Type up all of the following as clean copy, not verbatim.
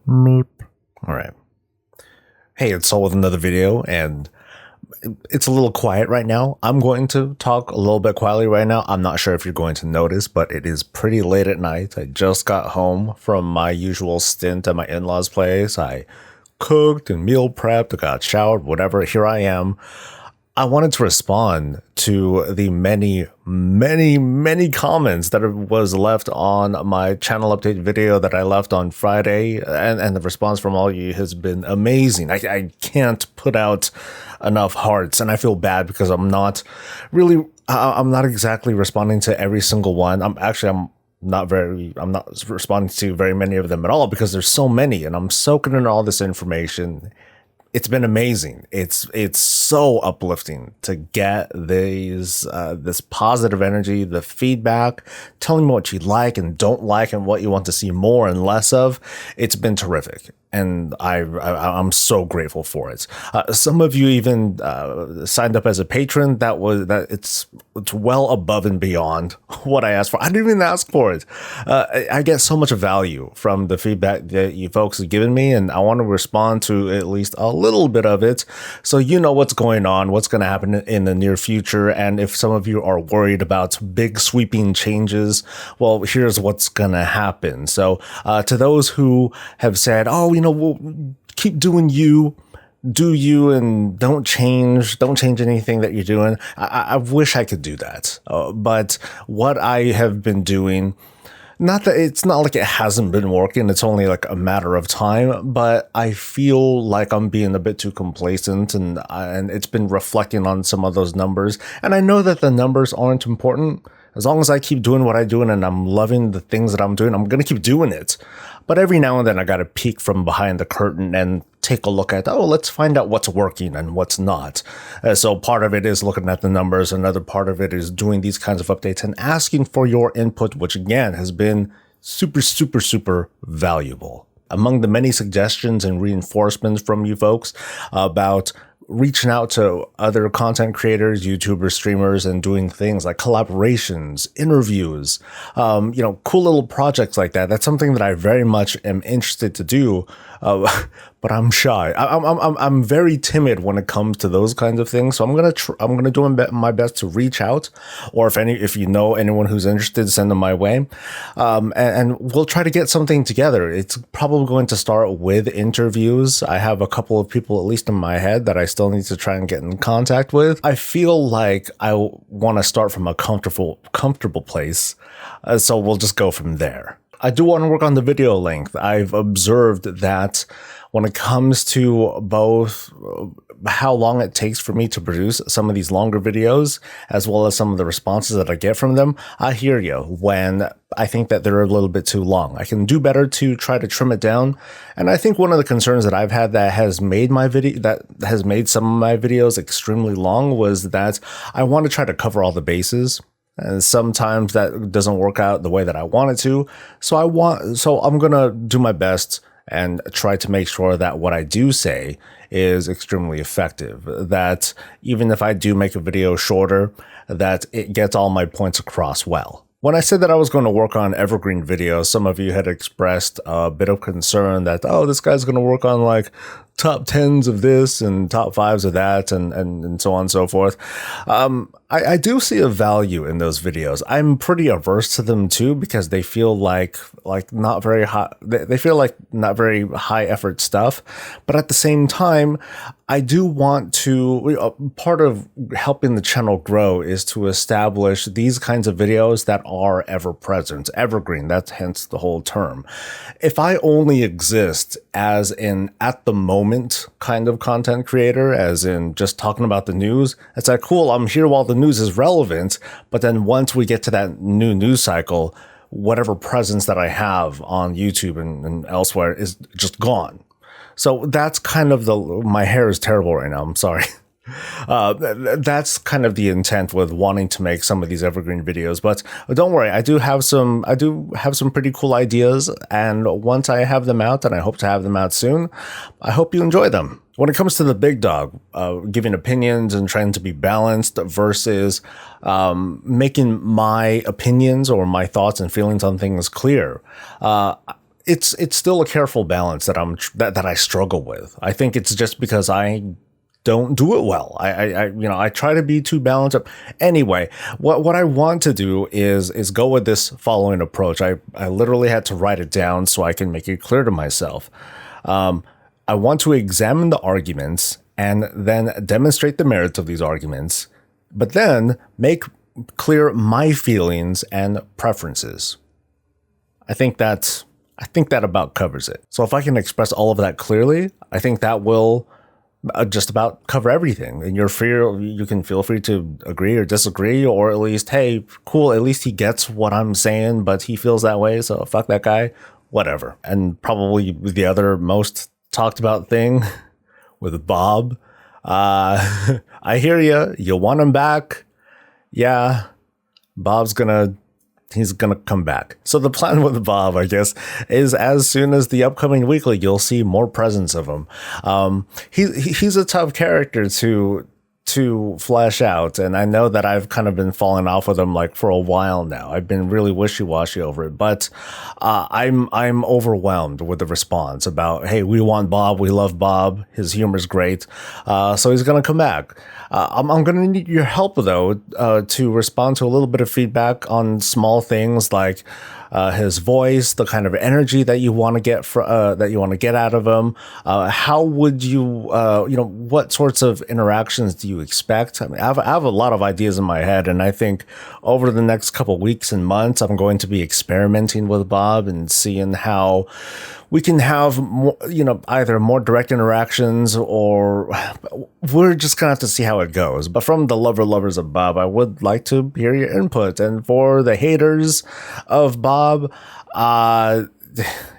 Meep. All right. Hey, it's Soul with another video, and it's a little quiet right now. I'm going to talk a little bit quietly right now. I'm not sure if you're going to notice, but it is pretty late at night. I just got home from my usual stint at my in-laws' place. I cooked and meal prepped, I got showered, whatever. Here I am. I wanted to respond to the many comments that was left on my channel update video that I left on Friday, and the response from all of you has been amazing. I can't put out enough hearts, and I feel bad because I'm not exactly responding to every single one. I'm not responding to very many of them at all because there's so many, and I'm soaking in all this information. It's been amazing. It's so uplifting to get this positive energy, the feedback, telling me what you like and don't like and what you want to see more and less of. It's been terrific, and I'm so grateful for it. Some of you even signed up as a patron. It's well above and beyond what I asked for. I didn't even ask for it. I get so much value from the feedback that you folks have given me, and I want to respond to at least a little bit of it, so you know what's going on, what's going to happen in the near future. And if some of you are worried about big sweeping changes, well, here's what's going to happen. So to those who have said, oh, we'll keep doing you, do you, and don't change anything that you're doing. I wish I could do that. But what I have been doing, it's not like it hasn't been working. It's only like a matter of time, but I feel like I'm being a bit too complacent, and it's been reflecting on some of those numbers. And I know that the numbers aren't important. As long as I keep doing what I'm doing and I'm loving the things that I'm doing, I'm going to keep doing it. But every now and then I got to peek from behind the curtain and take a look at, let's find out what's working and what's not. So part of it is looking at the numbers. Another part of it is doing these kinds of updates and asking for your input, which again has been super valuable. Among the many suggestions and reinforcements from you folks about reaching out to other content creators, YouTubers, streamers, and doing things like collaborations, interviews, cool little projects like that. That's something that I very much am interested to do. But I'm shy. I'm very timid when it comes to those kinds of things. So I'm gonna do my best to reach out, or if you know anyone who's interested, send them my way, and we'll try to get something together. It's probably going to start with interviews. I have a couple of people, at least in my head, that I still need to try and get in contact with. I feel like I want to start from a comfortable place, so we'll just go from there. I do want to work on the video length. I've observed that when it comes to both how long it takes for me to produce some of these longer videos, as well as some of the responses that I get from them, I hear you when I think that they're a little bit too long. I can do better to try to trim it down. And I think one of the concerns that I've had that has made some of my videos extremely long was that I want to try to cover all the bases. And sometimes that doesn't work out the way that I want it to. So I'm going to do my best and try to make sure that what I do say is extremely effective. That even if I do make a video shorter, that it gets all my points across well. When I said that I was going to work on evergreen videos, some of you had expressed a bit of concern that, this guy's going to work on like top 10s of this and top 5s of that, and so on and so forth. I do see a value in those videos. I'm pretty averse to them too, because they feel like not very high. They feel like not very high effort stuff. But at the same time, I do want to, part of helping the channel grow is to establish these kinds of videos that are ever present, evergreen. That's hence the whole term. If I only exist as an at the moment kind of content creator, as in just talking about the news, it's like, cool, I'm here while the news is relevant. But then once we get to that new news cycle, whatever presence that I have on YouTube and elsewhere is just gone. So that's kind of my hair is terrible right now. I'm sorry. That's kind of the intent with wanting to make some of these evergreen videos. But don't worry, I do have some pretty cool ideas. And once I have them out, and I hope to have them out soon, I hope you enjoy them. When it comes to the big dog, giving opinions and trying to be balanced versus making my opinions or my thoughts and feelings on things clear, it's still a careful balance that I struggle with. I think it's just because I don't do it well. I try to be too balanced. Anyway, what I want to do is go with this following approach. I literally had to write it down so I can make it clear to myself. I want to examine the arguments and then demonstrate the merits of these arguments, but then make clear my feelings and preferences. I think that about covers it. So if I can express all of that clearly, I think that will just about cover everything. And you can feel free to agree or disagree, or at least, hey, cool, at least he gets what I'm saying, but he feels that way, so fuck that guy, whatever. And probably the other most talked about thing with Bob, I hear you want him back. Yeah, he's gonna come back. So the plan with Bob, I guess, is as soon as the upcoming weekly, you'll see more presence of him. He's a tough character to flesh out, and I know that I've kind of been falling off with him like for a while now. I've been really wishy-washy over it, but I'm overwhelmed with the response about, hey, we want Bob, we love Bob, his humor's great, so he's gonna come back. I'm going to need your help, though, to respond to a little bit of feedback on small things like his voice, the kind of energy that you want to get out of him. How would you, what sorts of interactions do you expect? I mean, I have a lot of ideas in my head, and I think over the next couple weeks and months, I'm going to be experimenting with Bob and seeing how we can have more, either more direct interactions, or we're just gonna have to see how it goes. But from the lovers of Bob, I would like to hear your input. And for the haters of Bob,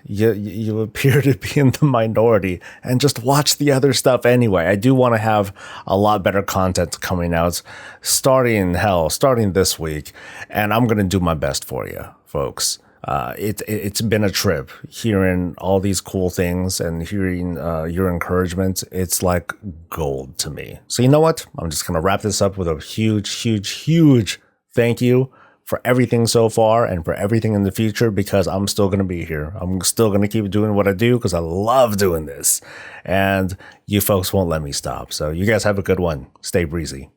you appear to be in the minority, and just watch the other stuff anyway. I do want to have a lot better content coming out starting this week, and I'm gonna do my best for you folks. It's been a trip hearing all these cool things and hearing your encouragement. It's like gold to me. So you know what? I'm just going to wrap this up with a huge thank you for everything so far and for everything in the future, because I'm still going to be here. I'm still going to keep doing what I do because I love doing this. And you folks won't let me stop. So you guys have a good one. Stay breezy.